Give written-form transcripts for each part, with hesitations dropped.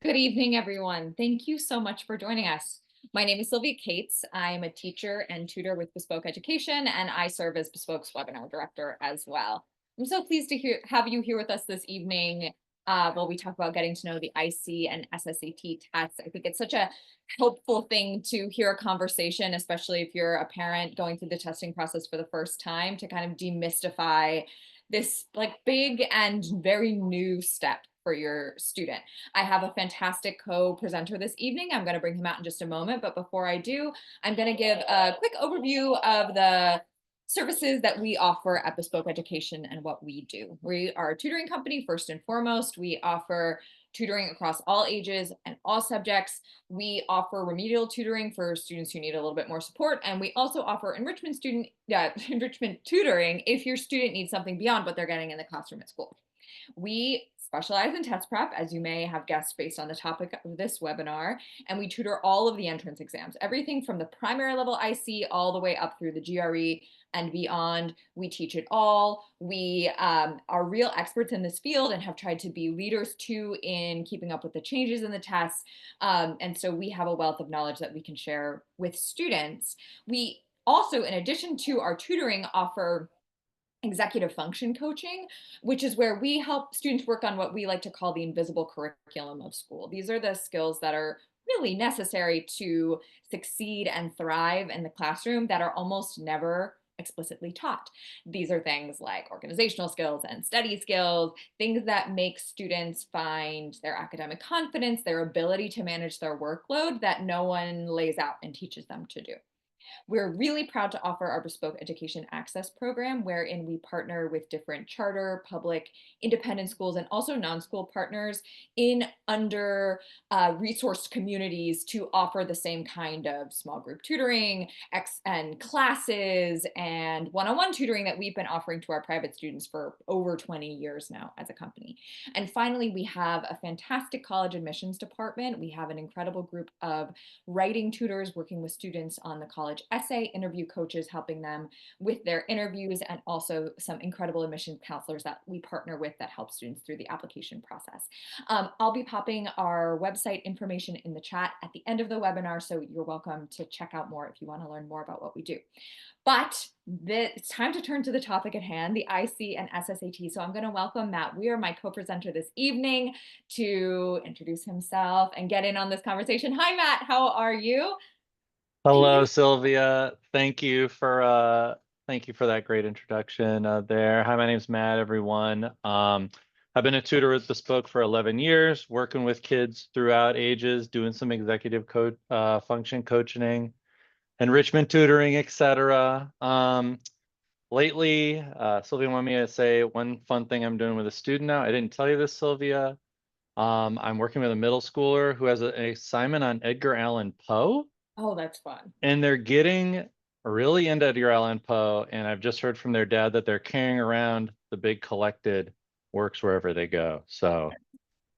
Good evening, everyone. Thank you so much for joining us. My name is Sylvia Cates. I am a teacher and tutor with Bespoke Education, and I serve as Bespoke's webinar director as well. I'm so pleased to have you here with us this evening while we talk about getting to know the ISEE and SSAT tests. I think it's such a helpful thing to hear a conversation, especially if you're a parent going through the testing process for the first time, to kind of demystify this like big and very new step for your student. I have a fantastic co-presenter this evening. I'm going to bring him out in just a moment. But before I do, I'm going to give a quick overview of the services that we offer at Bespoke Education and what we do. We are a tutoring company, first and foremost. We offer tutoring across all ages and all subjects. We offer remedial tutoring for students who need a little bit more support. And we also offer enrichment tutoring if your student needs something beyond what they're getting in the classroom at school. We specialize in test prep, as you may have guessed based on the topic of this webinar, and we tutor all of the entrance exams, everything from the primary level IC all the way up through the GRE and beyond. We teach it all. We are real experts in this field and have tried to be leaders too in keeping up with the changes in the tests. And so we have a wealth of knowledge that we can share with students. We also, in addition to our tutoring, offer executive function coaching, which is where we help students work on what we like to call the invisible curriculum of school. These are the skills that are really necessary to succeed and thrive in the classroom that are almost never explicitly taught. These are things like organizational skills and study skills, things that make students find their academic confidence, their ability to manage their workload that no one lays out and teaches them to do. We're really proud to offer our Bespoke Education Access Program, wherein we partner with different charter, public, independent schools, and also non-school partners in under resourced communities to offer the same kind of small group tutoring and classes and one-on-one tutoring that we've been offering to our private students for over 20 years now as a company. And finally, we have a fantastic college admissions department. We have an incredible group of writing tutors working with students on the college essay, interview coaches helping them with their interviews, and also some incredible admissions counselors that we partner with that help students through the application process. I'll be popping our website information in the chat at the end of the webinar, so you're welcome to check out more if you want to learn more about what we do. But it's time to turn to the topic at hand, the IC and SSAT. So I'm going to welcome Matt Weir, my co-presenter this evening, to introduce himself and get in on this conversation. Hi, Matt. How are you? Hello, Sylvia. Thank you for that great introduction there. Hi, my name's Matt, everyone. I've been a tutor with Bespoke for 11 years, working with kids throughout ages, doing some executive function coaching, enrichment tutoring, etc. Lately, Sylvia wanted me to say one fun thing I'm doing with a student now. I didn't tell you this, Sylvia. I'm working with a middle schooler who has an assignment on Edgar Allan Poe. Oh, that's fun. And they're getting really into Edgar Allan Poe, and I've just heard from their dad that they're carrying around the big collected works wherever they go. So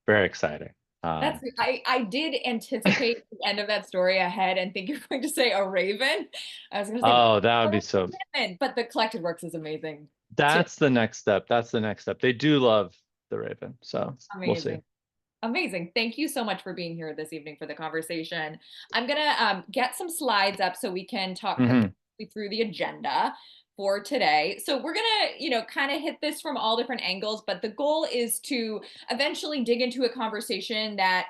very exciting. That's Um, I did anticipate the end of that story ahead and think you're going to say a raven. I was going to say, oh, that would be so. raven, but the collected works is amazing too. That's the next step. That's the next step. They do love the Raven, so we'll see. Amazing. Amazing. Thank you so much for being here this evening for the conversation. I'm going to get some slides up so we can talk Hmm. through the agenda for today. So we're going to, kind of hit this from all different angles, but the goal is to eventually dig into a conversation that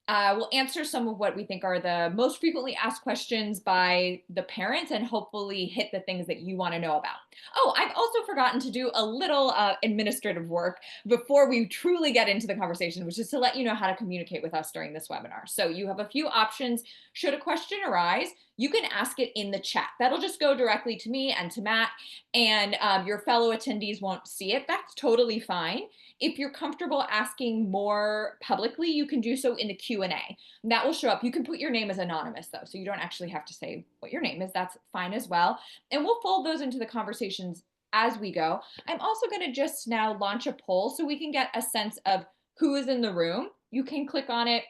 we'll answer some of what we think are the most frequently asked questions by the parents and hopefully hit the things that you want to know about. Oh, I've also forgotten to do a little administrative work before we truly get into the conversation, which is to let you know how to communicate with us during this webinar. So you have a few options. Should a question arise, you can ask it in the chat. That'll just go directly to me and to Matt, and your fellow attendees won't see it. That's totally fine. If you're comfortable asking more publicly, you can do so in the Q&A. That will show up. You can put your name as anonymous though, so you don't actually have to say what your name is. That's fine as well. And we'll fold those into the conversations as we go. I'm also going to just now launch a poll so we can get a sense of who is in the room. You can click on it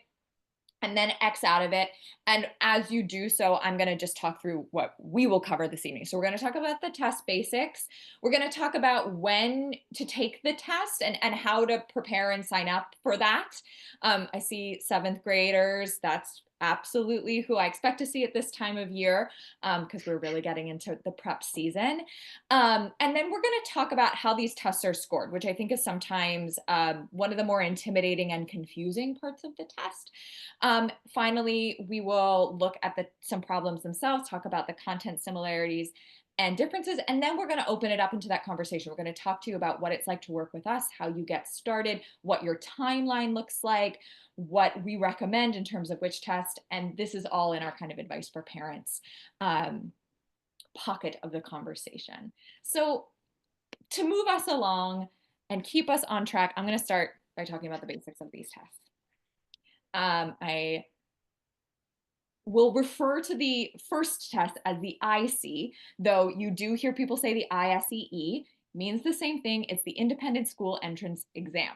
and then X out of it. And as you do so, I'm going to just talk through what we will cover this evening. So we're going to talk about the test basics. We're going to talk about when to take the test and how to prepare and sign up for that. I see seventh graders. That's absolutely who I expect to see at this time of year, because we're really getting into the prep season. And then we're going to talk about how these tests are scored, which I think is sometimes one of the more intimidating and confusing parts of the test. Finally, we will look at some problems themselves, talk about the content similarities and differences, and then we're going to open it up into that conversation. We're going to talk to you about what it's like to work with us, how you get started, what your timeline looks like, what we recommend in terms of which test, and this is all in our kind of advice for parents pocket of the conversation. So to move us along and keep us on track, I'm going to start by talking about the basics of these tests. I will refer to the first test as the ISEE, though you do hear people say the ISEE, means the same thing. It's the Independent School Entrance Exam.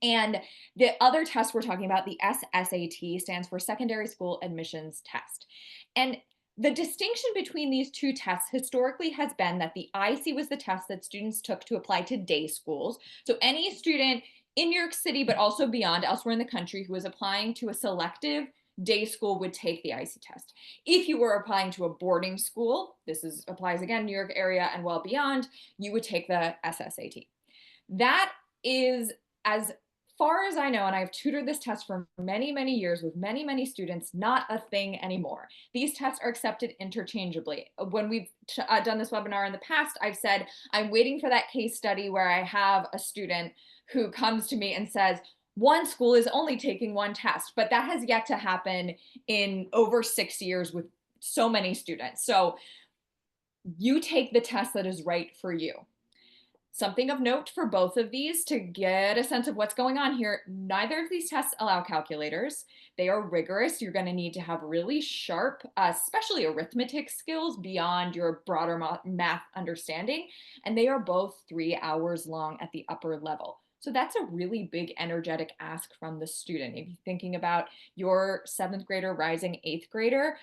And the other test we're talking about, the SSAT, stands for Secondary School Admissions Test. And the distinction between these two tests historically has been that the ISEE was the test that students took to apply to day schools. So any student in New York City, but also beyond, elsewhere in the country, who was applying to a selective day school would take the ISEE test. If you were applying to a boarding school, applies again, New York area and well beyond, you would take the SSAT. That is, as far as I know, and I've tutored this test for many, many years with many, many students, not a thing anymore. These tests are accepted interchangeably. When we've done this webinar in the past, I've said, I'm waiting for that case study where I have a student who comes to me and says, one school is only taking one test, but that has yet to happen in over 6 years with so many students. So you take the test that is right for you. Something of note for both of these to get a sense of what's going on here, neither of these tests allow calculators. They are rigorous. You're going to need to have really sharp, especially arithmetic skills beyond your broader math understanding. And they are both 3 hours long at the upper level. So that's a really big energetic ask from the student. If you're thinking about your seventh grader, rising eighth grader,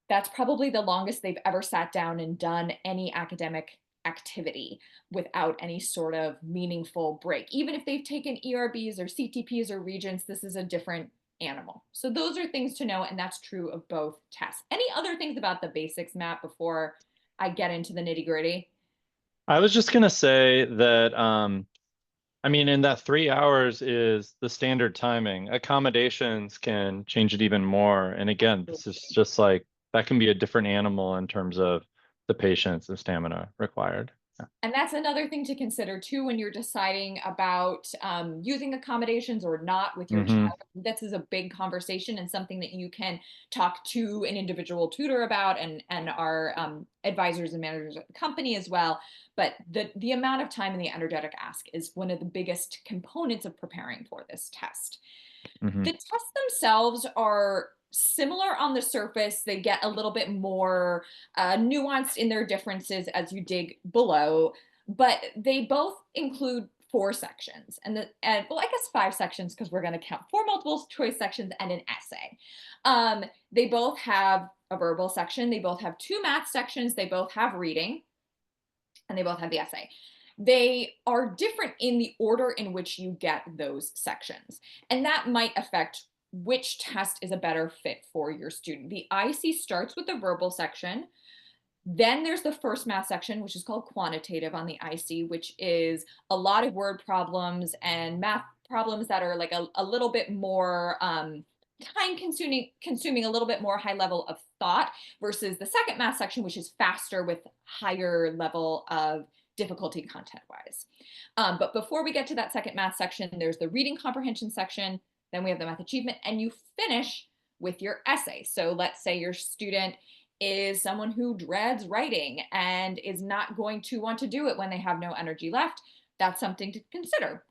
that's probably the longest they've ever sat down and done any academic activity without any sort of meaningful break. Even if they've taken ERBs or CTPs or Regents, this is a different animal. So those are things to know, and that's true of both tests. Any other things about the basics, Matt, before I get into the nitty gritty? I was just gonna say that I mean, in that 3 hours is the standard timing. Accommodations can change it even more. And again, this is just like that can be a different animal in terms of the patience and stamina required. Yeah. And that's another thing to consider too when you're deciding about using accommodations or not with your Mm-hmm. child. This is a big conversation and something that you can talk to an individual tutor about and our advisors and managers at the company as well. But the amount of time and the energetic ask is one of the biggest components of preparing for this test. Mm-hmm. The tests themselves are similar on the surface. They get a little bit more nuanced in their differences as you dig below, but they both include 4 sections well, I guess 5 sections because we're going to count 4 multiple choice sections and an essay. They both have a verbal section. They both have 2 math sections. They both have reading, and they both have the essay. They are different in the order in which you get those sections, and that might affect which test is a better fit for your student. The IC starts with the verbal section. Then there's the first math section, which is called quantitative on the IC, which is a lot of word problems and math problems that are like a little bit more time consuming, a little bit more high level of thought, versus the second math section, which is faster with higher level of difficulty content wise. But before we get to that second math section, there's the reading comprehension section. Then we have the math achievement, and you finish with your essay. So let's say your student is someone who dreads writing and is not going to want to do it when they have no energy left. That's something to consider.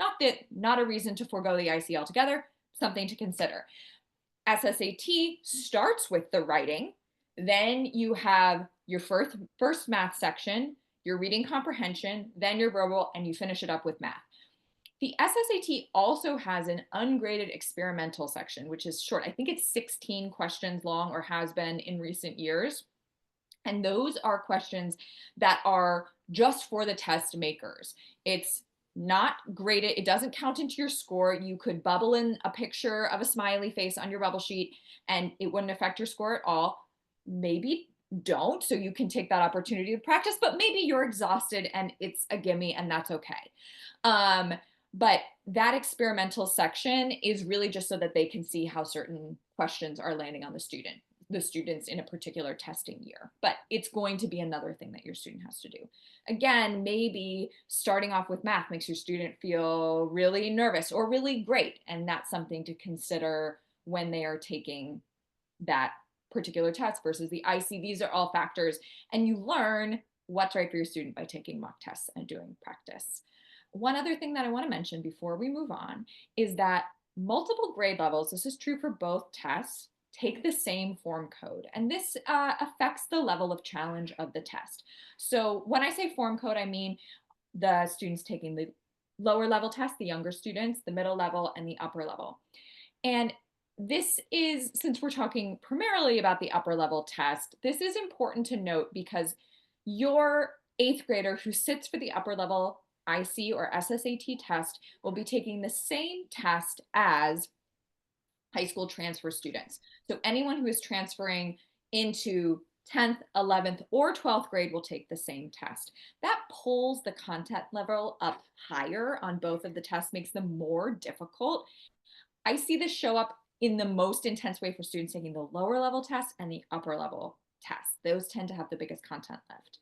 Not a reason to forego the IC altogether, something to consider. SSAT starts with the writing. Then you have your first math section, your reading comprehension, then your verbal, and you finish it up with math. The SSAT also has an ungraded experimental section, which is short. I think it's 16 questions long, or has been in recent years. And those are questions that are just for the test makers. It's not graded. It doesn't count into your score. You could bubble in a picture of a smiley face on your bubble sheet and it wouldn't affect your score at all. Maybe don't, so you can take that opportunity to practice, but maybe you're exhausted and it's a gimme and that's okay. Um, but that experimental section is really just so that they can see how certain questions are landing on the students in a particular testing year. But it's going to be another thing that your student has to do. Again, maybe starting off with math makes your student feel really nervous or really great, and that's something to consider when they are taking that particular test versus the ISEE. These are all factors, and you learn what's right for your student by taking mock tests and doing practice. One other thing that I want to mention before we move on is that multiple grade levels, this is true for both tests, take the same form code. And this affects the level of challenge of the test. So when I say form code, I mean the students taking the lower level test, the younger students, the middle level, and the upper level. And this is, since we're talking primarily about the upper level test, this is important to note because your eighth grader who sits for the upper level IC or SSAT test will be taking the same test as high school transfer students. So anyone who is transferring into 10th, 11th, or 12th grade will take the same test. That pulls the content level up higher on both of the tests, makes them more difficult. I see this show up in the most intense way for students taking the lower level test and the upper level test. Those tend to have the biggest content lift.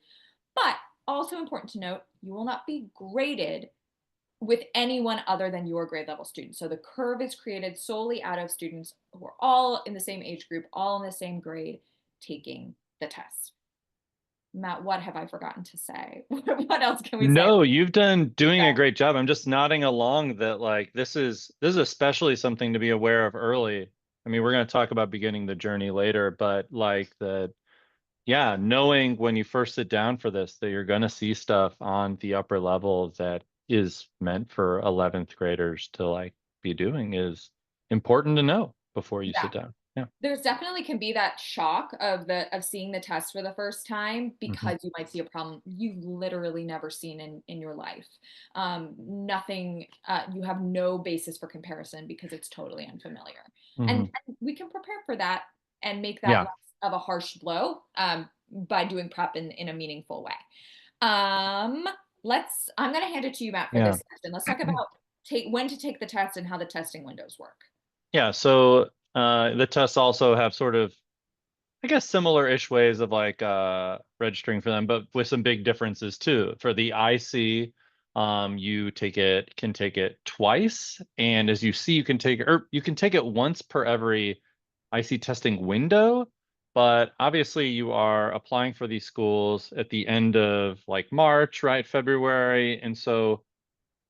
But also important to note, you will not be graded with anyone other than your grade level students. So the curve is created solely out of students who are all in the same age group, all in the same grade, taking the test. Matt, what have I forgotten to say? What else can we say? No, you've done doing a great job. I'm just nodding along that like this is especially something to be aware of early. I mean, we're going to talk about beginning the journey later, but like the yeah, knowing when you first sit down for this that you're going to see stuff on the upper level that is meant for 11th graders to like be doing is important to know before you Yeah. sit down. Yeah. There's definitely can be that shock of seeing the test for the first time Hmm. because you might see a problem you've literally never seen in your life. Nothing, you have no basis for comparison because it's totally unfamiliar. Hmm. And we can prepare for that and make that Yeah. less of a harsh blow by doing prep in a meaningful way. Um, I'm going to hand it to you, Matt, for Yeah. this section. Let's talk about when to take the test and how the testing windows work. Yeah. So the tests also have sort of I guess similar-ish ways of like registering for them, but with some big differences too. For the IC, you can take it twice, and as you see, you can take it once per every IC testing window. But obviously, you are applying for these schools at the end of like March, right, February, and so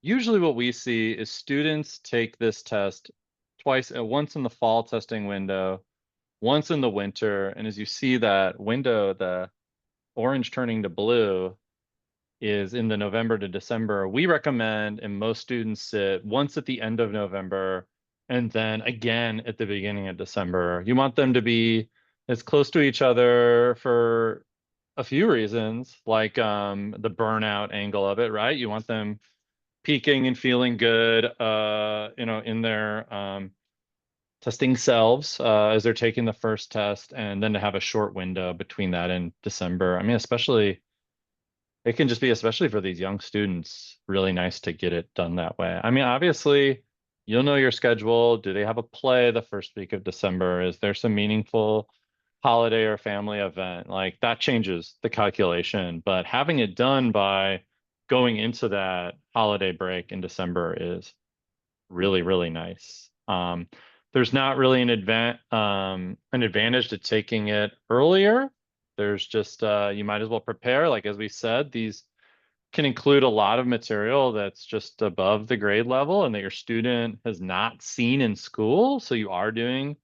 usually what we see is students take this test twice, once in the fall testing window once in the winter. And as you see that window, the orange turning to blue is in the November to December. We recommend, and most students sit once at the end of November and then again at the beginning of December. You want them to be as close to each other for a few reasons, like the burnout angle of it, right? You want them peaking and feeling good, in their testing selves as they're taking the first test, and then to have a short window between that and December. I mean, especially it can just be, especially for these young students, really nice to get it done that way. I mean, obviously, you'll know your schedule. Do they have a play the first week of December? Is there some meaningful holiday or family event? Like that changes the calculation, but having it done by going into that holiday break in December is really, really nice. There's not really an advantage to taking it earlier. There's just you might as well prepare. Like as we said, these can include a lot of material that's just above the grade level and that your student has not seen in school. So you are doing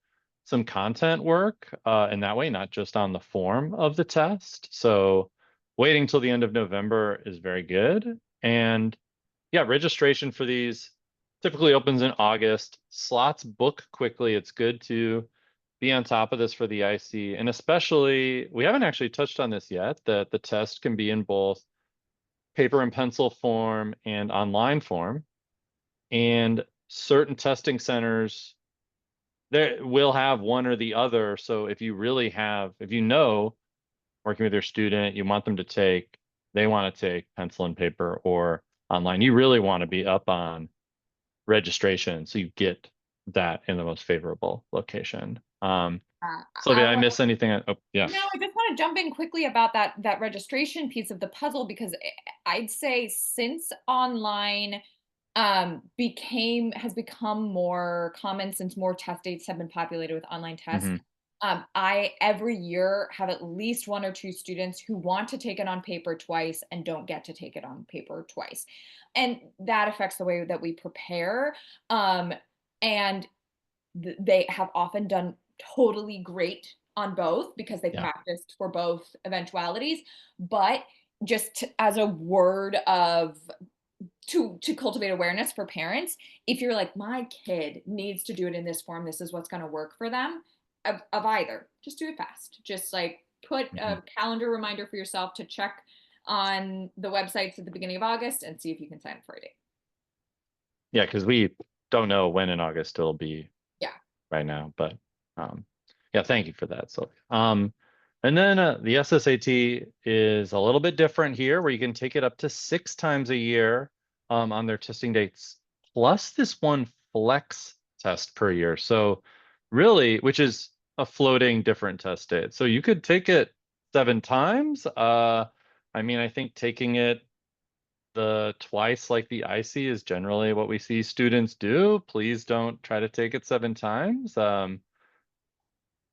some content work in that way, not just on the form of the test. So waiting till the end of November is very good. And yeah, registration for these typically opens in August. Slots book quickly. It's good to be on top of this for the IC. And especially, we haven't actually touched on this yet, that the test can be in both paper and pencil form and online form. And certain testing centers there will have one or the other. So if you really have, if you know, working with your student, you want them to take, they want to take pencil and paper or online, you really want to be up on registration so you get that in the most favorable location. So I did I miss anything? Oh, yeah. No, I just want to jump in quickly about that registration piece of the puzzle because I'd say since online has become more common, since more test dates have been populated with online tests. Hmm. I every year have at least one or two students who want to take it on paper twice and don't get to take it on paper twice. And that affects the way that we prepare. And they have often done totally great on both because they Yeah. practiced for both eventualities. But as a word of to cultivate awareness for parents, if you're like, my kid needs to do it in this form, this is what's going to work for them, of either, just do it fast. Just like put Hmm. a calendar reminder for yourself to check on the websites at the beginning of August and see if you can sign up for a date. Yeah, because we don't know when in August it'll be Yeah. right now, but um, yeah, thank you for that, Sylvia. And then the SSAT is a little bit different here, where you can take it up to 6 times a year on their testing dates, plus this one flex test per year. So really, which is a floating different test date. So you could take it 7 times. I mean, I think taking it the twice like the IC is generally what we see students do. Please don't try to take it 7 times.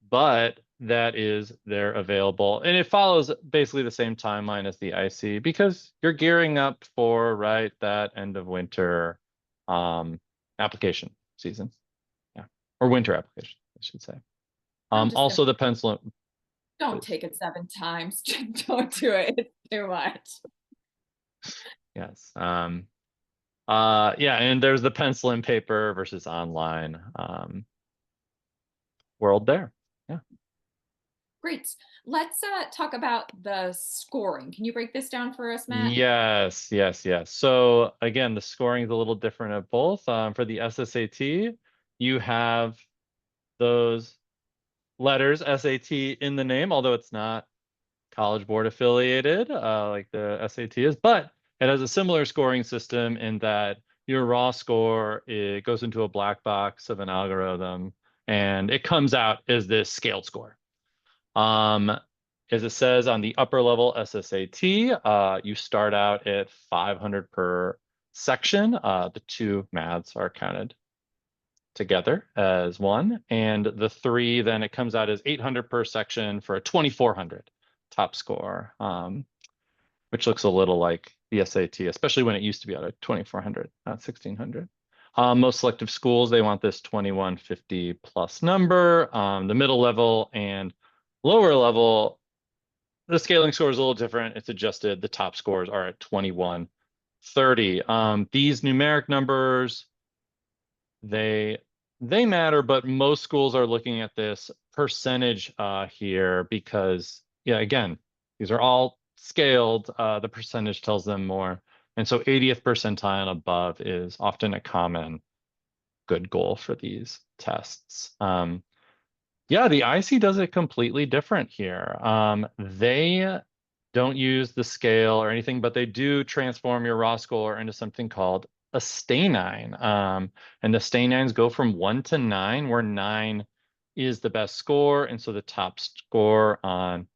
But that is there available. And it follows basically the same timeline as the IC because you're gearing up for, right, that end of winter application season. Yeah. Or winter application, I should say. I'm just gonna Also the pencil, don't please. take it 7 times. Don't do it. It's too much. Yes. Yeah, and there's the pencil and paper versus online world there. Yeah. Great. Let's talk about the scoring. Can you break this down for us, Matt? Yes, yes, yes. So again, the scoring is a little different at both. For the SSAT, you have those letters SAT in the name, although it's not College Board affiliated like the SAT is, but it has a similar scoring system in that your raw score, it goes into a black box of an algorithm and it comes out as this scaled score. Um, as it says on the upper level SSAT, you start out at 500 per section. The two maths are counted together as one, and the three, then it comes out as 800 per section for a 2400 top score, which looks a little like the SAT, especially when it used to be out at 2400, not 1600. Most selective schools, they want this 2150 plus number. The middle level and lower level, the scaling score is a little different. It's adjusted. The top scores are at 2130. These numeric numbers, they they matter, but most schools are looking at this percentage here because, yeah, again, these are all scaled. The percentage tells them more. And so 80th percentile and above is often a common good goal for these tests. Yeah, the IC does it completely different here. They don't use the scale or anything, but they do transform your raw score into something called a stanine. And the stanines go from 1 to 9, where 9 is the best score. And so the top score on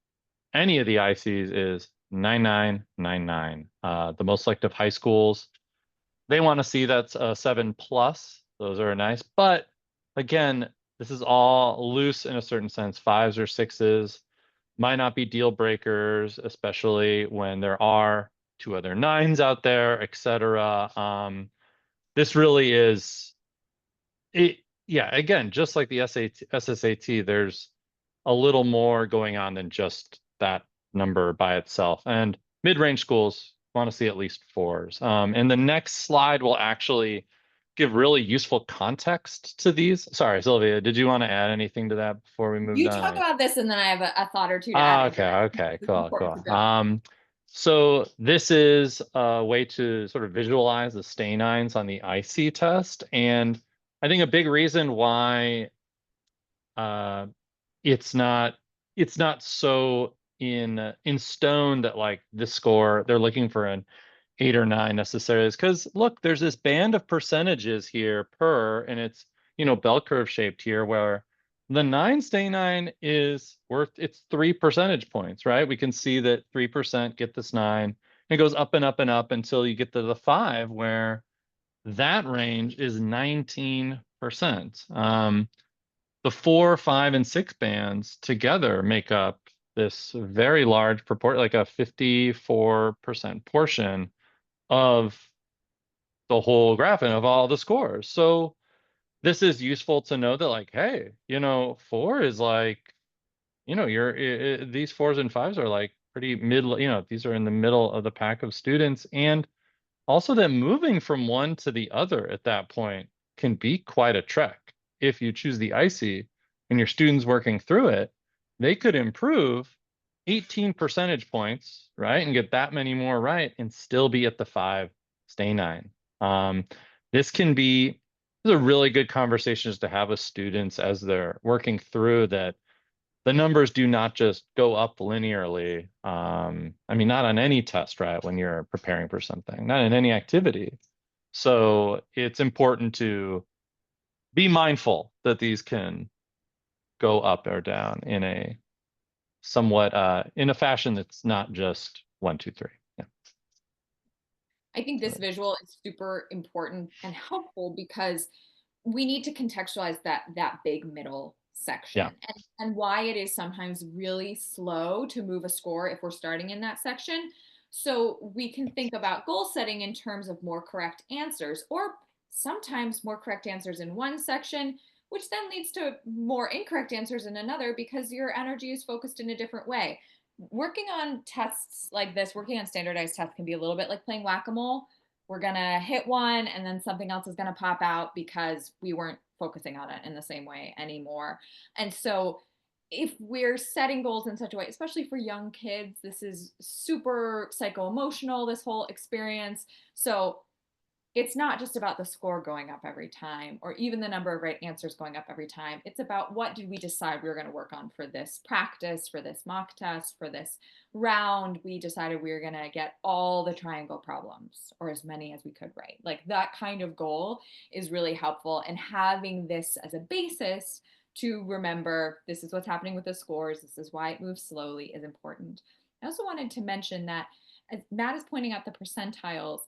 any of the ICs is 9999. The most selective high schools, they want to see that's a 7 plus. Those are nice. But again, this is all loose in a certain sense. Fives or sixes might not be deal breakers, especially when there are two other nines out there, etc. This really is it. Yeah, again, just like the SSAT, there's a little more going on than just that number by itself. And mid-range schools, want to see at least fours. And the next slide will actually give really useful context to these. Sorry, Sylvia, did you want to add anything to that before we moved You on? talk about this and then I have a thought or two to add Ah, into okay, it. okay, It's cool, important cool. to build. So this is a way to sort of visualize the stay nines on the ISEE test. And I think a big reason why uh, it's not so in stone that like the score they're looking for an 8 or 9 necessarily is because look, there's this band of percentages here per, and it's bell curve shaped here where the 9 stay 9 is worth it's 3 percentage points, right? We can see that 3% get this 9. It goes up and up and up until you get to the 5 where that range is 19%. The 4, 5, and 6 bands together make up this very large proportion, like a 54% portion of the whole graph and of all the scores. So this is useful to know that like, hey, 4 is like, these 4s and 5s are like pretty middle, these are in the middle of the pack of students. And also that moving from one to the other at that point can be quite a trek. If you choose the ICE and your students working through it, they could improve 18 percentage points, right? And get that many more right and still be at the 5, stay 9. Um, this can be these are really good conversations to have with students as they're working through that the numbers do not just go up linearly. I mean, not on any test, right? When you're preparing for something, not in any activity. So it's important to be mindful that these can go up or down in a somewhat in a fashion that's not just 1, 2, 3. Yeah. I think this So, visual is super important and helpful because we need to contextualize that big middle section yeah. and why it is sometimes really slow to move a score if we're starting in that section. So we can think about goal setting in terms of more correct answers, or sometimes more correct answers in one section, which then leads to more incorrect answers in another because your energy is focused in a different way. Working on tests like this, working on standardized tests can be a little bit like playing whack-a-mole. We're going to hit one and then something else is going to pop out because we weren't focusing on it in the same way anymore. And so if we're setting goals in such a way, especially for young kids, this is super psycho-emotional, this whole experience. So it's not just about the score going up every time or even the number of right answers going up every time. It's about what did we decide we were going to work on for this practice, for this mock test, for this round. We decided we were going to get all the triangle problems or as many as we could write. Like that kind of goal is really helpful. And having this as a basis to remember this is what's happening with the scores, this is why it moves slowly is important. I also wanted to mention that as Matt is pointing out the percentiles,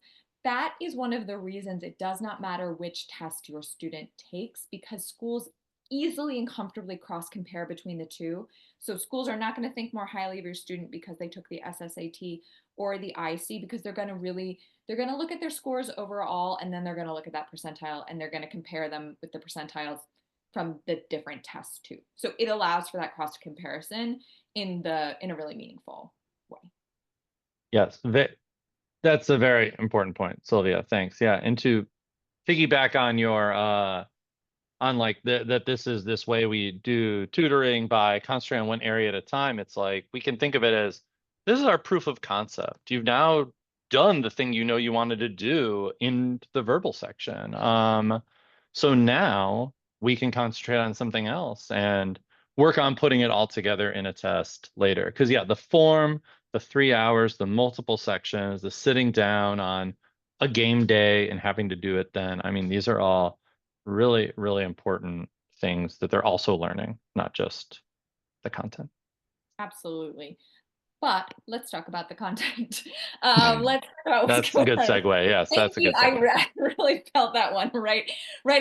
that is one of the reasons it does not matter which test your student takes because schools easily and comfortably cross compare between the two. So schools are not going to think more highly of your student because they took the SSAT or the IC because they're going to look at their scores overall and then they're going to look at that percentile and they're going to compare them with the percentiles from the different tests too. So it allows for that cross comparison in a really meaningful way. Yes. That's a very important point, Sylvia. Thanks. Yeah. And to piggyback on your on like that this is this way we do tutoring by concentrating on one area at a time. It's like we can think of it as this is our proof of concept. You've now done the thing you wanted to do in the verbal section. So now we can concentrate on something else and work on putting it all together in a test later. Because yeah, the form, the 3 hours, the multiple sections, the sitting down on a game day and having to do it then. I mean, these are all really, really important things that they're also learning, not just the content. Absolutely. But let's talk about the content. Mm. Let's talk about what's That's a going good on. segue. Yes, Thank that's a you. good I segue. really felt that one right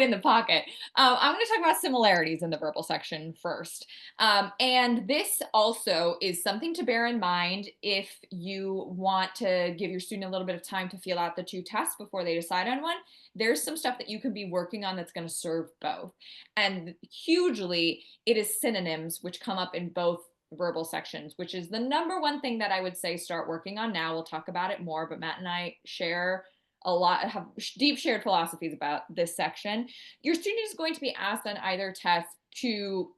in the pocket. I'm going to talk about similarities in the verbal section first. And this also is something to bear in mind if you want to give your student a little bit of time to feel out the two tests before they decide on one. There's some stuff that you can be working on that's going to serve both. And hugely, it is synonyms, which come up in both verbal sections, which is the number one thing that I would say start working on now. We'll talk about it more, but Matt and I share a lot, have deep shared philosophies about this section. Your student is going to be asked on either test to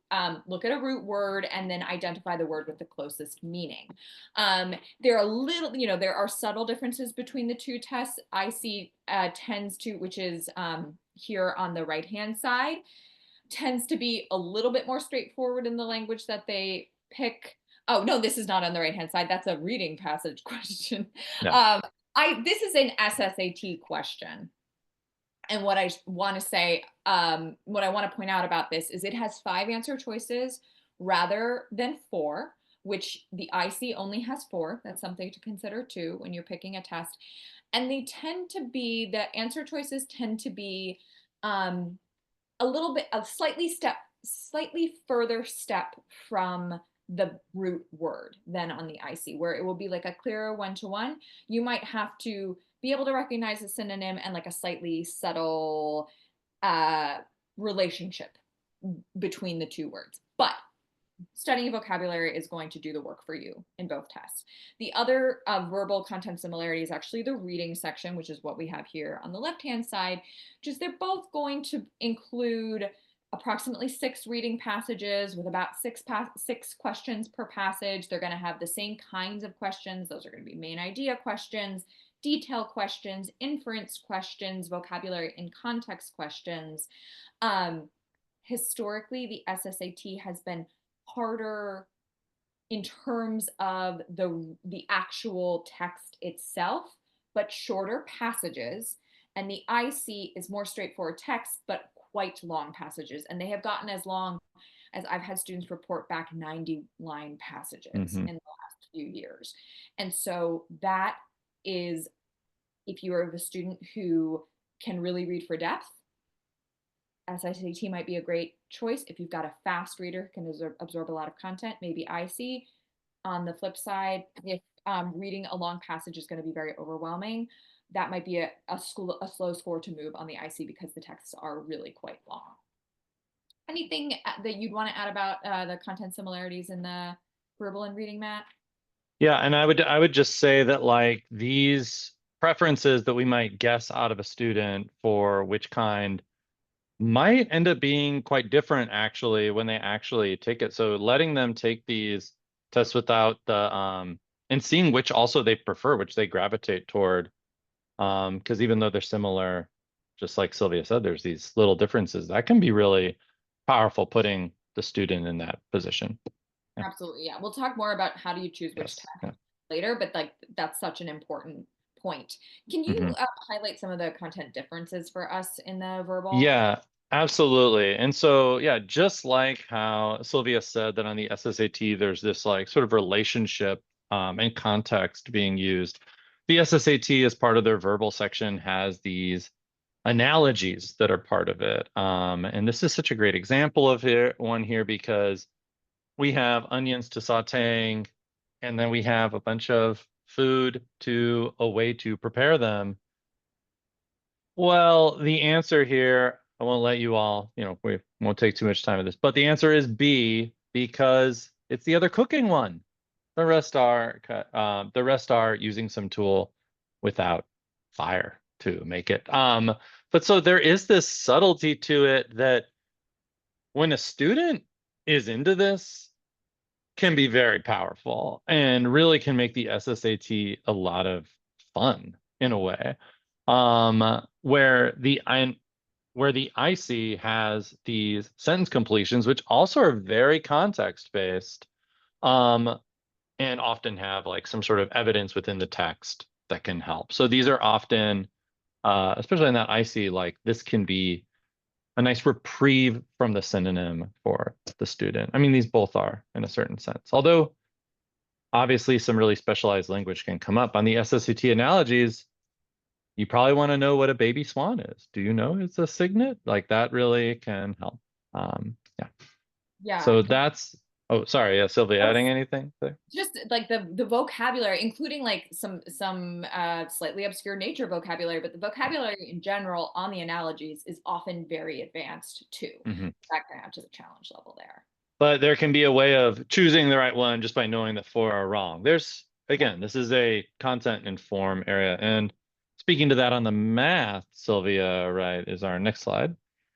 look at a root word and then identify the word with the closest meaning. There are little, there are subtle differences between the two tests. ISEE tends to, which is here on the right-hand side, tends to be a little bit more straightforward in the language that they pick. Oh, no, this is not on the right-hand side. That's a reading passage question. No. This is an SSAT question. And what I want to say, what I want to point out about this is it has 5 answer choices rather than 4, which the IC only has 4. That's something to consider too when you're picking a test. And they tend to be, the answer choices tend to be a little bit of slightly further step from the root word than on the IC, where it will be like a clearer one-to-one. You might have to be able to recognize a synonym and like a slightly subtle relationship between the two words. But studying vocabulary is going to do the work for you in both tests. The other verbal content similarity is actually the reading section, which is what we have here on the left-hand side, which is they're both going to include approximately 6 reading passages with about 6 questions per passage. They're going to have the same kinds of questions. Those are going to be main idea questions, detail questions, inference questions, vocabulary and context questions. Historically, the SSAT has been harder in terms of the actual text itself, but shorter passages. And the IC is more straightforward text, but quite long passages. And they have gotten as long as I've had students report back 90-line passages in the last few years. And so that is, if you are a student who can really read for depth, SSAT might be a great choice. If you've got a fast reader who can absorb a lot of content, maybe IC. On the flip side, if reading a long passage is going to be very overwhelming, that might be a slow score to move on the IC because the texts are really quite long. Anything that you'd want to add about the content similarities in the verbal and reading, Matt? Yeah, and I would just say that like these preferences that we might guess out of a student for which kind might end up being quite different actually when they actually take it. So letting them take these tests without the and seeing which also they prefer, which they gravitate toward. Because even though they're similar, just like Sylvia said, there's these little differences that can be really powerful putting the student in that position. Yeah. Absolutely, yeah. We'll talk more about how do you choose which Yes. test Yeah. later, but like that's such an important point. Can you highlight some of the content differences for us in the verbal? Yeah, absolutely. And so, yeah, just like how Sylvia said that on the SSAT, there's this like sort of relationship and context being used. The SSAT, as part of their verbal section, has these analogies that are part of it. And this is such a great example of one here because we have onions to sauteing, and then we have a bunch of food to a way to prepare them. Well, the answer here, I won't let you all, we won't take too much time with this, but the answer is B because it's the other cooking one. The rest are using some tool without fire to make it. But so there is this subtlety to it that when a student is into this, can be very powerful and really can make the SSAT a lot of fun in a way. Where the IC has these sentence completions, which also are very context based, and often have like some sort of evidence within the text that can help. So these are often, especially in that IC, like this can be a nice reprieve from the synonym for the student. I mean, these both are in a certain sense, although obviously some really specialized language can come up. On the SSAT analogies, you probably want to know what a baby swan is. Do you know it's a cygnet? Like that really can help. Yeah. Yeah. So that's, oh, sorry. Yeah, Sylvia, Oh, adding anything there? just like the vocabulary, including like some slightly obscure nature vocabulary, but the vocabulary in general on the analogies is often very advanced too. Mhm. That can add to the challenge level there. but there can be a way of choosing the right one just by knowing that four are wrong. Again, this is a content inform area. And speaking to that on the math, Sylvia, right, is our next slide.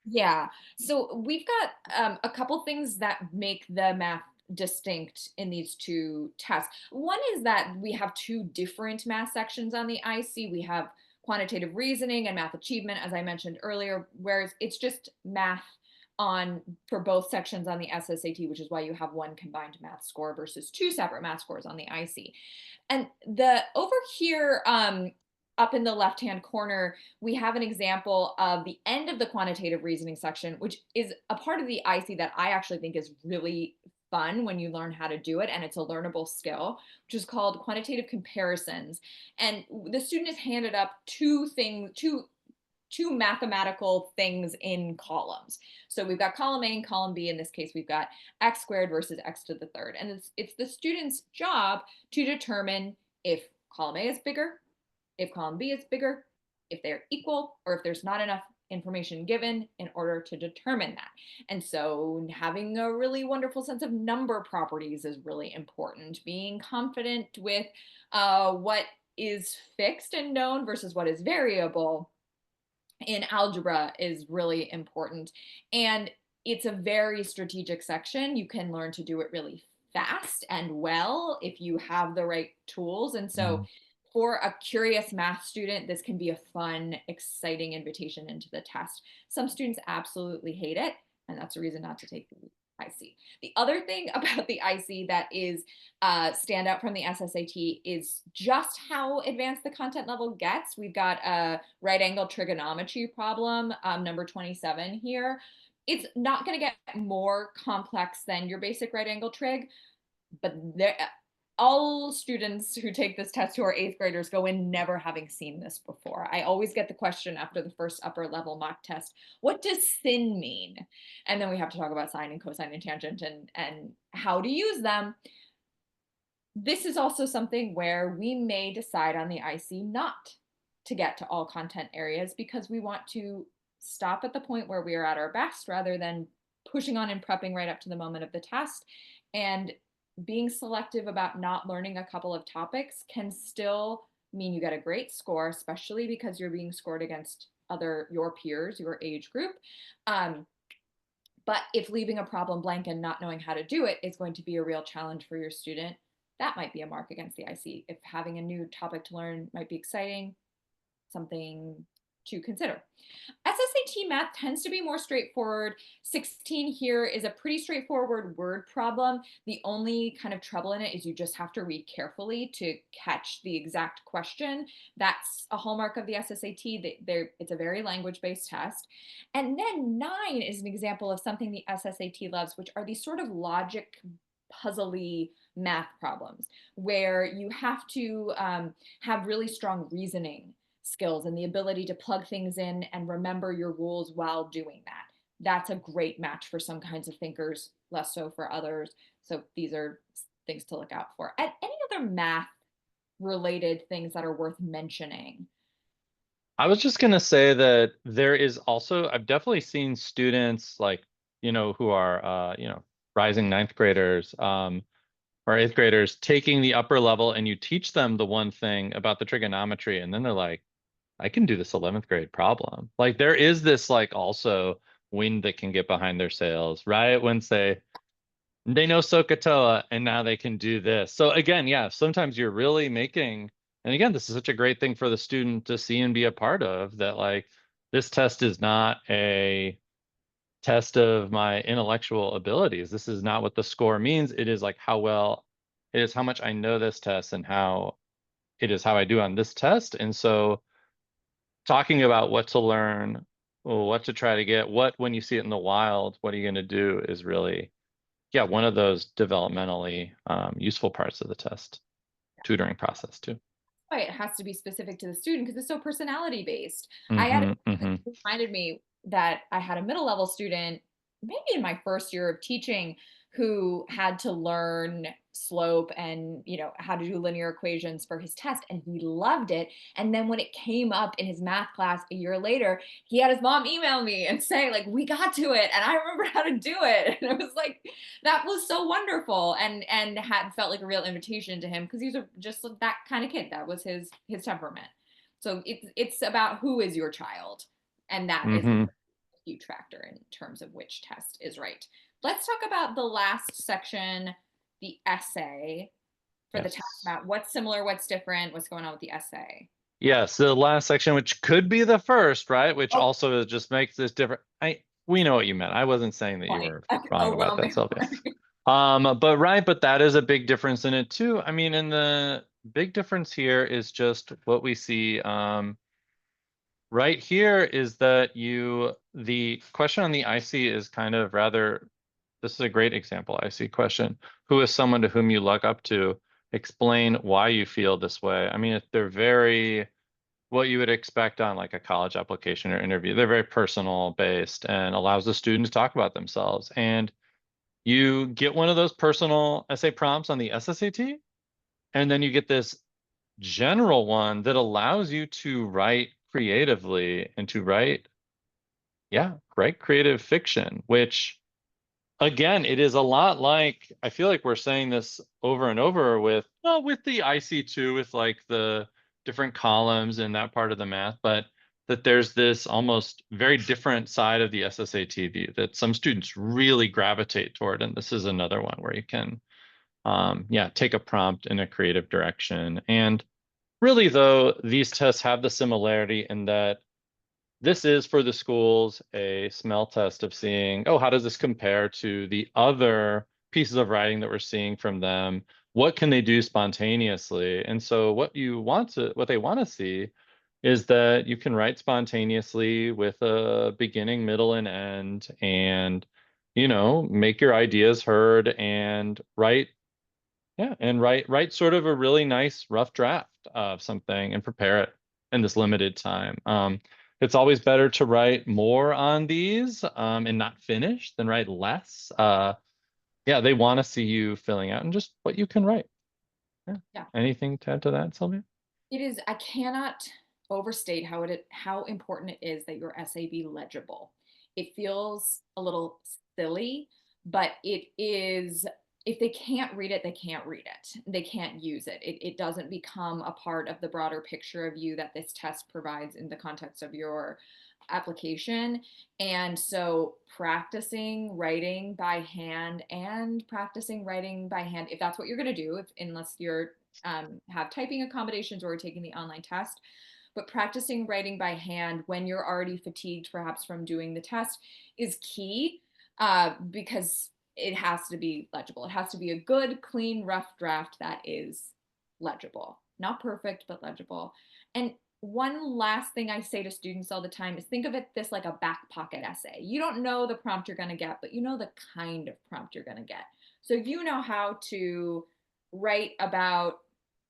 Yeah. So we've got a couple things that make the math distinct in these two tests. One is that we have two different math sections on the IC. We have quantitative reasoning and math achievement, as I mentioned earlier, whereas it's just math on for both sections on the SSAT, which is why you have one combined math score versus two separate math scores on the IC. And the over here, up in the left-hand corner, we have an example of the end of the quantitative reasoning section, which is a part of the IC that I actually think is really fun when you learn how to do it, and it's a learnable skill, which is called quantitative comparisons. And the student is handed up two mathematical things in columns. So we've got column A and column B. In this case, we've got x squared versus x to the third. And it's the student's job to determine if column A is bigger, if column B is bigger, if they're equal, or if there's not enough information given in order to determine that. And so having a really wonderful sense of number properties is really important. Being confident with what is fixed and known versus what is variable in algebra is really important. And it's a very strategic section. You can learn to do it really fast and well if you have the right tools. And so Mhm. for a curious math student, this can be a fun, exciting invitation into the test. Some students absolutely hate it, and that's a reason not to take the IC. The other thing about the IC that is stand out from the SSAT is just how advanced the content level gets. We've got a right angle trigonometry problem, number 27 here. It's not going to get more complex than your basic right angle trig, but there all students who take this test who are eighth graders go in never having seen this before. I always get the question after the first upper level mock test, what does sin mean? And then we have to talk about sine and cosine and tangent and how to use them. This is also something where we may decide on the IC not to get to all content areas because we want to stop at the point where we are at our best rather than pushing on and prepping right up to the moment of the test. And being selective about not learning a couple of topics can still mean you get a great score, especially because you're being scored against your peers, your age group. But if leaving a problem blank and not knowing how to do it is going to be a real challenge for your student, that might be a mark against the IC. If having a new topic to learn might be exciting, something to consider. SSAT math tends to be more straightforward. 16 here is a pretty straightforward word problem. The only kind of trouble in it is you just have to read carefully to catch the exact question. That's a hallmark of the SSAT. It's a very language-based test. And then 9 is an example of something the SSAT loves, which are these sort of logic puzzly math problems where you have to have really strong reasoning skills and the ability to plug things in and remember your rules while doing that. That's a great match for some kinds of thinkers, less so for others. So these are things to look out for. And any other math related things that are worth mentioning? I was just gonna say that there is also, I've definitely seen students like, who are rising ninth graders, or eighth graders taking the upper level and you teach them the one thing about the trigonometry, and then they're like, I can do this 11th grade problem. Like there is this like also wind that can get behind their sails, right? When they know SOHCAHTOA and now they can do this. So again, yeah, sometimes you're really making, and again, this is such a great thing for the student to see and be a part of, that like this test is not a test of my intellectual abilities. This is not what the score means. It is like it is how much I know this test and how it is how I do on this test. And so talking about what to learn, or what to try to get, when you see it in the wild, what are you going to do is really, yeah, one of those developmentally useful parts of the test tutoring process too. Why it has to be specific to the student because it's so personality based. I had Hmm. a Hmm. reminded me that I had a middle level student, maybe in my first year of teaching, who had to learn slope and, how to do linear equations for his test, and he loved it. And then when it came up in his math class a year later, he had his mom email me and say, like, we got to it and I remember how to do it. And it was like, that was so wonderful, and had felt like a real invitation to him, because he's just that kind of kid. That was his temperament. So it's about who is your child, and that is Hmm. a huge factor in terms of which test is right. Let's talk about the last section, the essay, for the test, Yes. about what's similar, what's different, what's going on with the essay. Yes, the last section, which could be the first, right? Which Oh, also just makes this different. We know what you meant. I wasn't saying that you funny. were A wrong about little that, bit. Sylvia. But right, but that is a big difference in it too. I mean, and the big difference here is just what we see. Right here is that the question on the IC is kind of rather, this is a great example, IC question. Who is someone to whom you look up to? Explain why you feel this way. I mean, they're very, what you would expect on like a college application or interview. They're very personal based and allows the student to talk about themselves. And you get one of those personal essay prompts on the SSAT, and then you get this general one that allows you to write creatively and to write, yeah, write creative fiction, which again, it is a lot like, I feel like we're saying this over and over with, well, with the IC2, with like the different columns and that part of the math, but that there's this almost very different side of the SSAT view that some students really gravitate toward. And this is another one where you can, yeah, take a prompt in a creative direction. And really, though, these tests have the similarity in that this is for the schools a smell test of seeing, oh, how does this compare to the other pieces of writing that we're seeing from them? What can they do spontaneously? And so what they want to see is that you can write spontaneously with a beginning, middle, and end, and make your ideas heard and write, yeah, and write sort of a really nice rough draft of something and prepare it in this limited time. It's always better to write more on these and not finish than write less. Yeah, they want to see you filling out and just what you can write. Yeah. Yeah. Anything to add to that, Sylvia? It is, I cannot overstate how important it is that your essay be legible. It feels a little silly, but it is, if they can't read it, they can't read it. They can't use it. It doesn't become a part of the broader picture of you that this test provides in the context of your application. And so practicing writing by hand and practicing writing by hand, if that's what you're going to do, unless you're have typing accommodations or taking the online test, but practicing writing by hand when you're already fatigued, perhaps from doing the test, is key, because it has to be legible. It has to be a good, clean, rough draft that is legible. Not perfect, but legible. And one last thing I say to students all the time is, think of this like a back pocket essay. You don't know the prompt you're going to get, but you know the kind of prompt you're going to get. So you know how to write about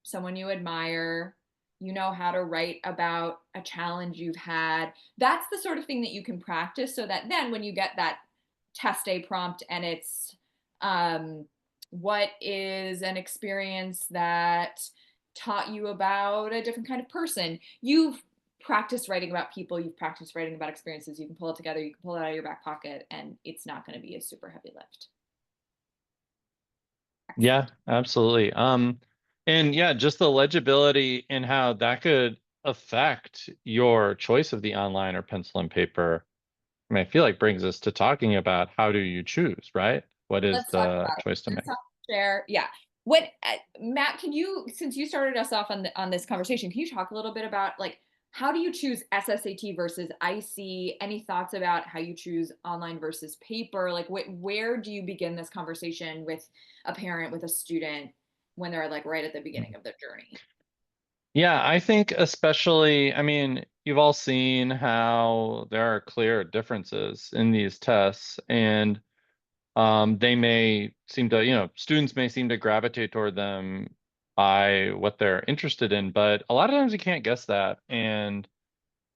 someone you admire, you know how to write about a challenge you've had. That's the sort of thing that you can practice, so that then when you get that test day prompt and it's, what is an experience that taught you about a different kind of person, you've practiced writing about people, you've practiced writing about experiences, you can pull it together, you can pull it out of your back pocket, and it's not going to be a super heavy lift. Excellent. Yeah, absolutely. And yeah, just the legibility and how that could affect your choice of the online or pencil and paper. I mean, I feel like brings us to talking about how do you choose, right? What is Let's talk the about it. choice to Let's make? talk, share. Yeah. What, Matt, can you, since you started us off on this conversation, can you talk a little bit about, like, how do you choose SSAT versus IC? Any thoughts about how you choose online versus paper? Like, where do you begin this conversation with a parent, with a student, when they're like right at the beginning of their journey? Yeah, I think especially, I mean, you've all seen how there are clear differences in these tests, and they may seem to, students may seem to gravitate toward them by what they're interested in, but a lot of times you can't guess that. And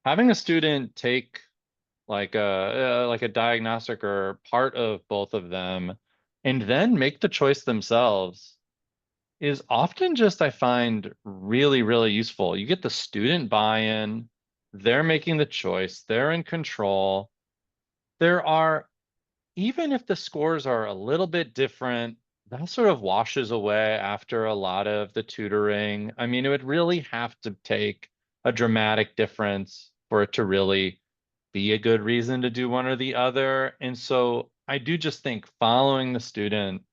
having a student take like a diagnostic or part of both of them and then make the choice themselves is often just, I find, really, really useful. You get the student buy-in, they're making the choice, they're in control. There are, even if the scores are a little bit different, that sort of washes away after a lot of the tutoring. I mean, it would really have to take a dramatic difference for it to really be a good reason to do one or the other. And so I do just think following the student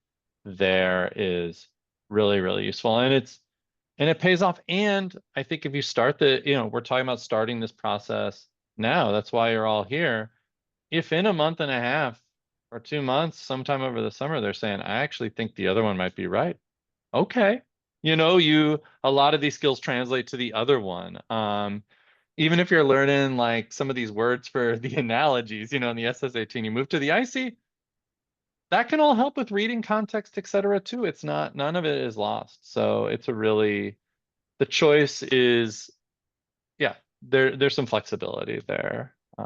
there is really, really useful. And it pays off. And I think if you start we're talking about starting this process now, that's why you're all here. If in a month and a half or 2 months, sometime over the summer, they're saying, I actually think the other one might be right. Okay. A lot of these skills translate to the other one. Even if you're learning like some of these words for the analogies, in the SSAT, and you move to the ISEE, that can all help with reading context, etc. too. It's not, none of it is lost. So the choice is, yeah, there's some flexibility there. We,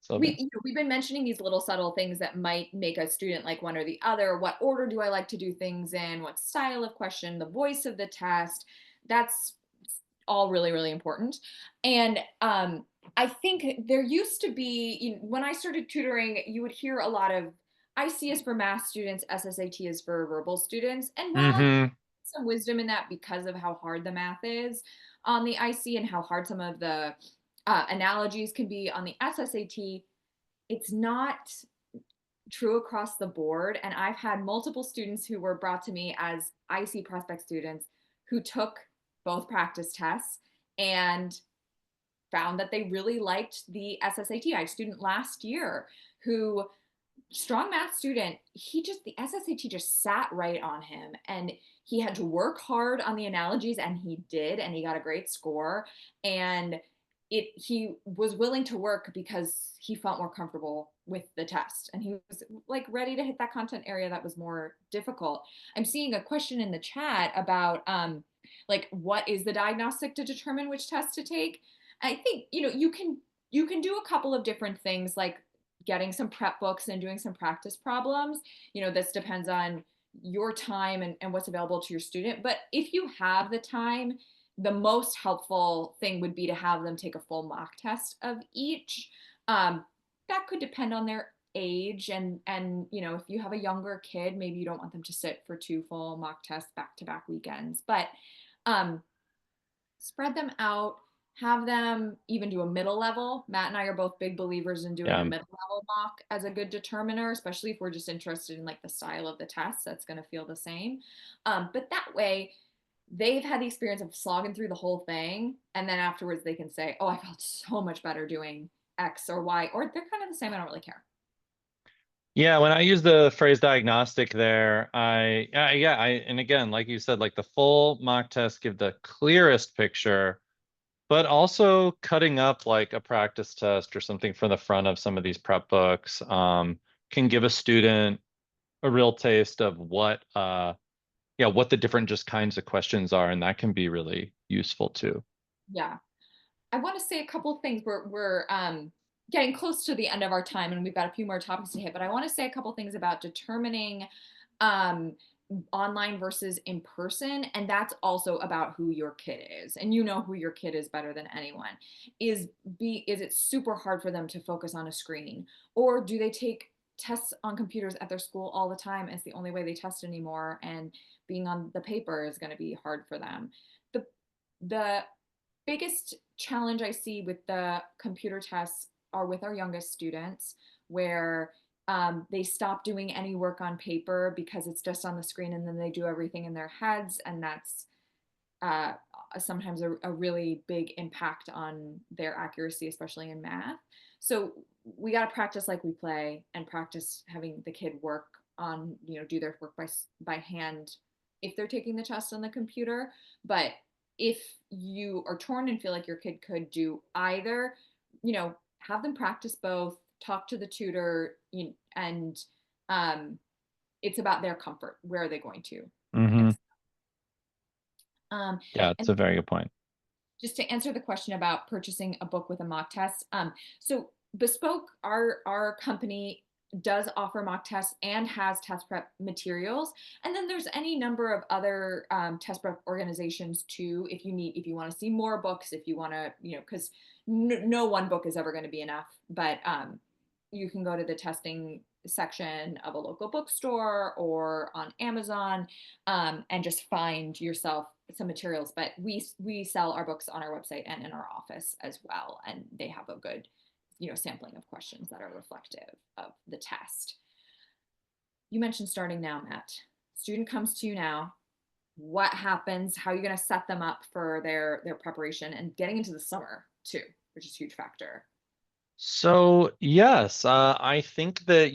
Sylvia. we've been mentioning these little subtle things that might make a student like one or the other. What order do I like to do things in? What style of question? The voice of the test? That's all really, really important. And I think there used to be, when I started tutoring, you would hear a lot of IC is for math students, SSAT is for verbal students. And while I Mm-hmm. some wisdom in that because of how hard the math is on the IC and how hard some of the analogies can be on the SSAT, it's not true across the board. And I've had multiple students who were brought to me as IC prospect students who took both practice tests and found that they really liked the SSAT. I had a student last year who, strong math student, the SSAT just sat right on him, and he had to work hard on the analogies, and he did, and he got a great score. And he was willing to work because he felt more comfortable with the test, and he was like ready to hit that content area that was more difficult. I'm seeing a question in the chat about like what is the diagnostic to determine which test to take. I think you can do a couple of different things, like getting some prep books and doing some practice problems. This depends on your time and what's available to your student. But if you have the time, the most helpful thing would be to have them take a full mock test of each. That could depend on their age, and if you have a younger kid, maybe you don't want them to sit for two full mock tests back to back weekends. But um, spread them out, have them even do a middle level. Matt and I are both big believers in doing a Yeah. middle level mock as a good determiner, especially if we're just interested in like the style of the test. That's going to feel the same. But that way, they've had the experience of slogging through the whole thing, and then afterwards they can say, "Oh, I felt so much better doing X or Y," or they're kind of the same. I don't really care. Yeah, when I use the phrase diagnostic there, and again, like you said, like the full mock test give the clearest picture, but also cutting up like a practice test or something from the front of some of these prep books, can give a student a real taste of what the different just kinds of questions are, and that can be really useful too. Yeah. I want to say a couple of things. We're getting close to the end of our time, and we've got a few more topics to hit. But I want to say a couple of things about determining um, online versus in person, and that's also about who your kid is, and you know who your kid is better than anyone. Is it super hard for them to focus on a screen, or do they take tests on computers at their school all the time? It's the only way they test anymore, and being on the paper is going to be hard for them. The the biggest challenge I see with the computer tests are with our youngest students, where they stop doing any work on paper because it's just on the screen, and then they do everything in their heads, and that's uh, sometimes a really big impact on their accuracy, especially in math. So we got to practice like we play, and practice having the kid work on, do their work by hand if they're taking the test on the computer. But if you are torn and feel like your kid could do either, have them practice both, talk to the tutor, and um, it's about their comfort. Where are they going to Hmm. excel? Yeah, it's And a very good point. just to answer the question about purchasing a book with a mock test. So Bespoke, our company, does offer mock tests and has test prep materials. And then there's any number of other test prep organizations too. If you want to see more books, if you want to, because no one book is ever going to be enough. But you can go to the testing section of a local bookstore or on Amazon, and just find yourself some materials. But we sell our books on our website and in our office as well, and they have a good sampling of questions that are reflective of the test. You mentioned starting now, Matt. Student comes to you now. What happens? How are you going to set them up for their preparation and getting into the summer too, which is a huge factor. So yes, I think that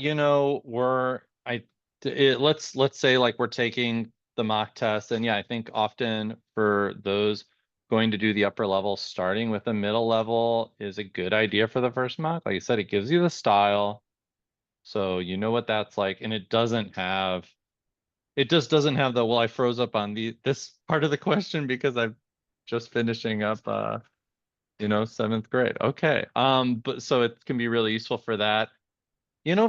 let's say like we're taking the mock test, and yeah, I think often for those going to do the upper level, starting with a middle level is a good idea for the first mock. Like you said, it gives you the style, so you know what that's like, and it just doesn't have the, well, I froze up on this part of the question because I'm just finishing up seventh grade. Okay. But so it can be really useful for that.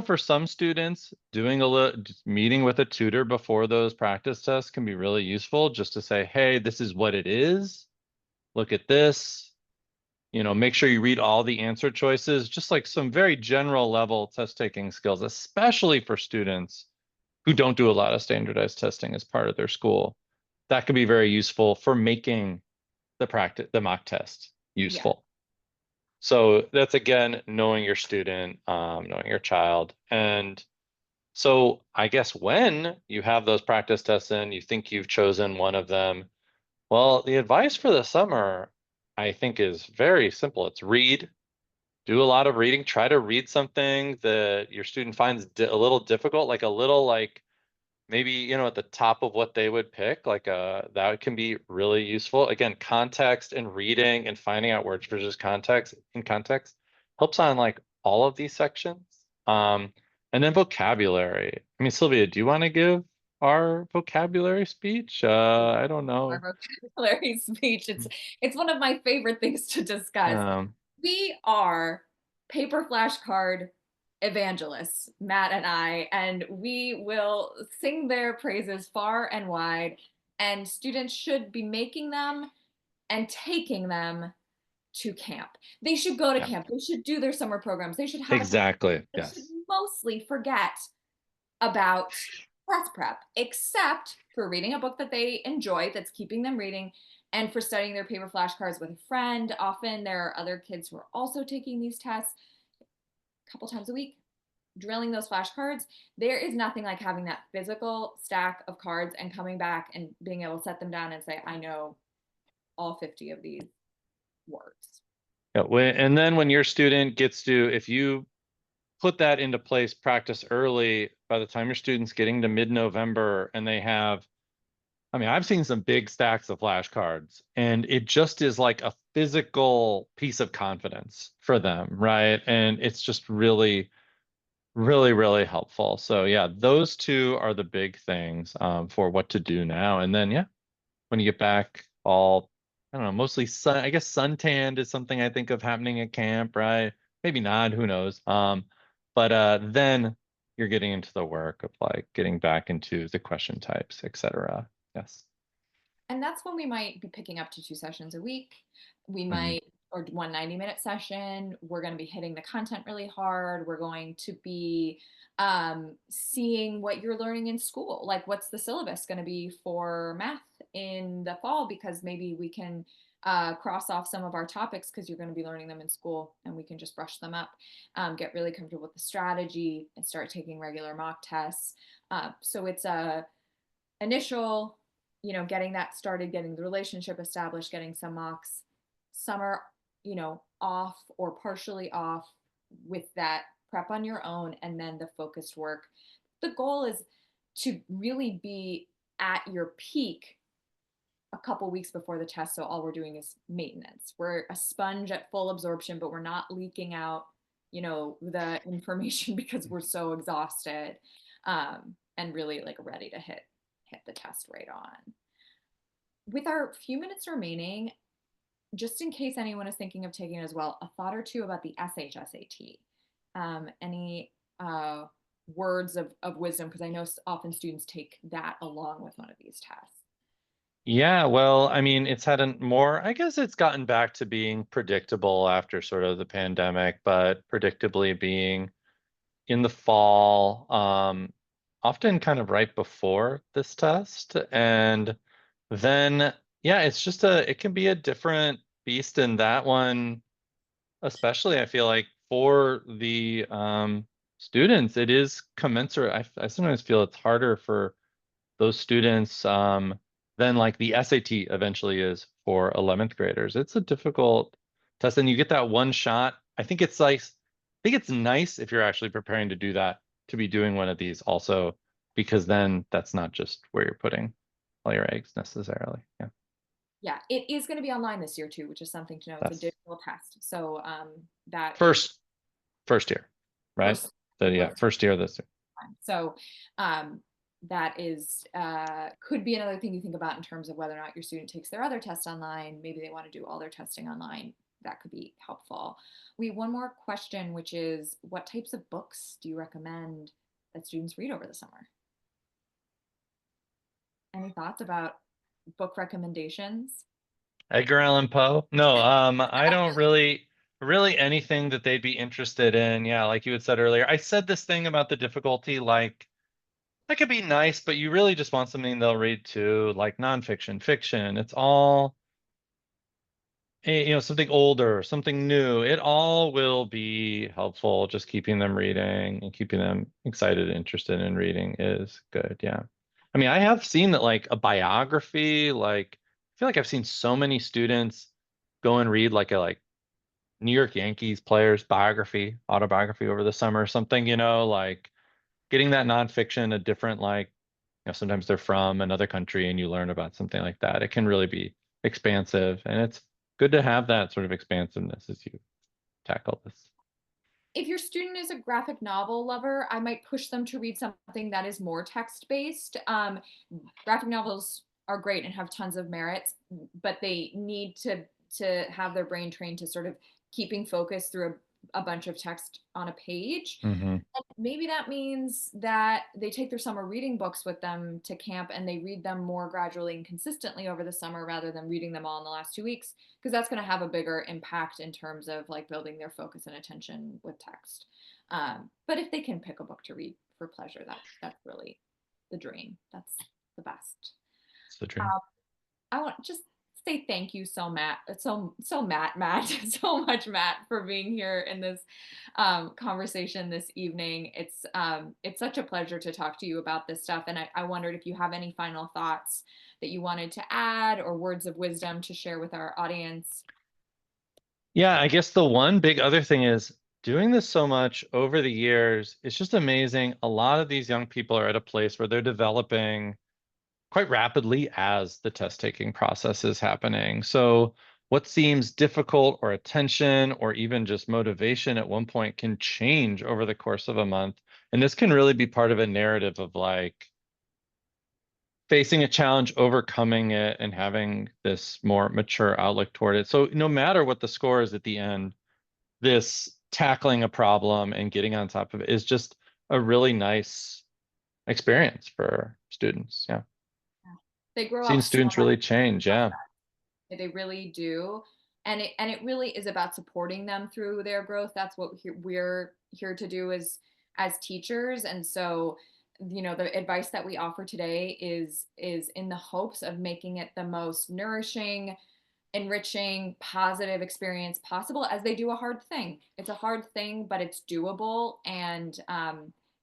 For some students, doing a little meeting with a tutor before those practice tests can be really useful just to say, hey, this is what it is. Look at this. Make sure you read all the answer choices, just like some very general level test taking skills, especially for students who don't do a lot of standardized testing as part of their school. That could be very useful for making the mock test Yeah. useful. So that's again, knowing your student, knowing your child. And so I guess when you have those practice tests in, you think you've chosen one of them. Well, the advice for the summer, I think, is very simple. It's read, do a lot of reading, try to read something that your student finds a little difficult, like a little like maybe at the top of what they would pick, like that can be really useful. Again, context and reading and finding out words versus context helps on like all of these sections. um and then vocabulary. I mean, Sylvia, do you want to give our vocabulary speech? I don't Our know. vocabulary speech. It's one of my favorite things to discuss. um We are paper flashcard evangelists, Matt and I, and we will sing their praises far and wide. And students should be making them and taking them to camp. They should go to yeah, camp. They should do their summer programs. They should have a time. exactly, They should yes. mostly forget about class prep, except for reading a book that they enjoy that's keeping them reading, and for studying their paper flashcards with a friend. Often there are other kids who are also taking these tests a couple times a week, drilling those flashcards. There is nothing like having that physical stack of cards and coming back and being able to set them down and say, I know all 50 of these words. Yeah, and then when your student gets to, if you put that into place, practice early, by the time your student's getting to mid-November and they have, I mean, I've seen some big stacks of flashcards, and it just is like a physical piece of confidence for them, right? And it's just really, really, really helpful. So yeah, those two are the big things for what to do now. And then yeah, when you get back, all, I don't know, mostly I guess suntanned is something I think of happening at camp, right? Maybe not, who knows? But then you're getting into the work of like getting back into the question types, etc. Yes. And that's when we might be picking up to 2 sessions a week. We Mhm. might, or one 90-minute session. We're going to be hitting the content really hard. We're going to be seeing what you're learning in school. Like, what's the syllabus going to be for math in the fall? Because maybe we can cross off some of our topics because you're going to be learning them in school and we can just brush them up. Get really comfortable with the strategy and start taking regular mock tests. So it's a initial, getting that started, getting the relationship established, getting some mocks, summer, off or partially off with that prep on your own, and then the focused work. The goal is to really be at your peak a couple weeks before the test. So all we're doing is maintenance. We're a sponge at full absorption, but we're not leaking out, the information because we're so exhausted, and really like ready to hit the test right on. With our few minutes remaining, just in case anyone is thinking of taking it as well, a thought or two about the SHSAT. Any words of wisdom? Because I know often students take that along with one of these tests. Yeah, well, I mean, it's had a more, I guess it's gotten back to being predictable after sort of the pandemic, but predictably being in the fall, often kind of right before this test. And then, yeah, it's just it can be a different beast in that one, especially I feel like for the students, it is commensurate. I sometimes feel it's harder for those students than like the SAT eventually is for 11th graders. It's a difficult test, and you get that one shot. I think it's like, I think it's nice if you're actually preparing to do that, to be doing one of these also, because then that's not just where you're putting all your eggs necessarily. Yeah, Yeah, it is going to be online this year too, which is something to know. It's a that's digital test, so that is first first year, right? first So yeah, first first year this year. time. So that is could be another thing you think about in terms of whether or not your student takes their other tests online. Maybe they want to do all their testing online. That could be helpful. We have one more question, which is what types of books do you recommend that students read over the summer? Any thoughts about book recommendations? Edgar Allan Poe? No, I don't really anything that they'd be interested in. Yeah, like you had said earlier. I said this thing about the difficulty, like that could be nice, but you really just want something they'll read too, like nonfiction, fiction. It's all something older, something new. It all will be helpful. Just keeping them reading and keeping them excited and interested in reading is good. Yeah. I mean, I have seen that like a biography, like I feel like I've seen so many students go and read like a New York Yankees player's biography, autobiography over the summer or something, like getting that nonfiction, a different like, sometimes they're from another country and you learn about something like that. It can really be expansive, and it's good to have that sort of expansiveness as you tackle this. If your student is a graphic novel lover, I might push them to read something that is more text based. Graphic novels are great and have tons of merits, but they need to have their brain trained to sort of keeping focus through a bunch of text on a page. Hmm. Maybe that means that they take their summer reading books with them to camp and they read them more gradually and consistently over the summer rather than reading them all in the last 2 weeks, because that's going to have a bigger impact in terms of like building their focus and attention with text. But if they can pick a book to read for pleasure, that's really the dream. That's the best. It's the dream. Um, I want just say thank you Matt, so much, Matt, for being here in this conversation this evening. It's such a pleasure to talk to you about this stuff, and I wondered if you have any final thoughts that you wanted to add or words of wisdom to share with our audience. Yeah, I guess the one big other thing is doing this so much over the years, it's just amazing. A lot of these young people are at a place where they're developing quite rapidly as the test taking process is happening. So what seems difficult or attention or even just motivation at one point can change over the course of a month. And this can really be part of a narrative of like facing a challenge, overcoming it, and having this more mature outlook toward it. So no matter what the score is at the end, this tackling a problem and getting on top of it is just a really nice experience for students. Yeah. They grow Seeing up so students really change. much. Yeah. They really do. And it really is about supporting them through their growth. That's what we're here to do as teachers. And so, the advice that we offer today is in the hopes of making it the most nourishing, enriching, positive experience possible as they do a hard thing. It's a hard thing, but it's doable. And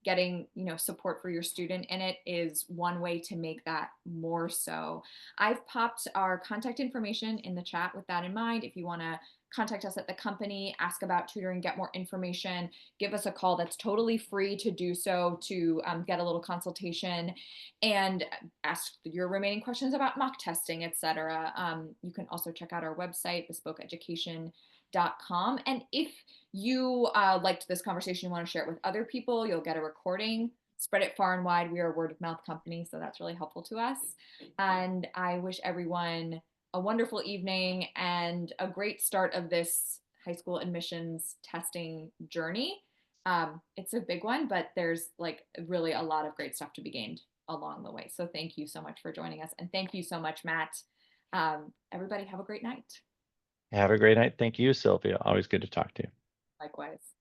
getting support for your student in it is one way to make that more so. I've popped our contact information in the chat with that in mind. If you want to contact us at the company, ask about tutoring, get more information, give us a call. That's totally free to do so, to get a little consultation and ask your remaining questions about mock testing, etc. You can also check out our website, bespokeeducation.com. And if you liked this conversation, you want to share it with other people, you'll get a recording. Spread it far and wide. We are a word of mouth company, so that's really helpful to us. And I wish everyone a wonderful evening and a great start of this high school admissions testing journey. It's a big one, but there's like really a lot of great stuff to be gained along the way. So thank you so much for joining us. And thank you so much, Matt. Everybody have a great night. Have a great night. Thank you, Sylvia. Always good to talk to you. Likewise.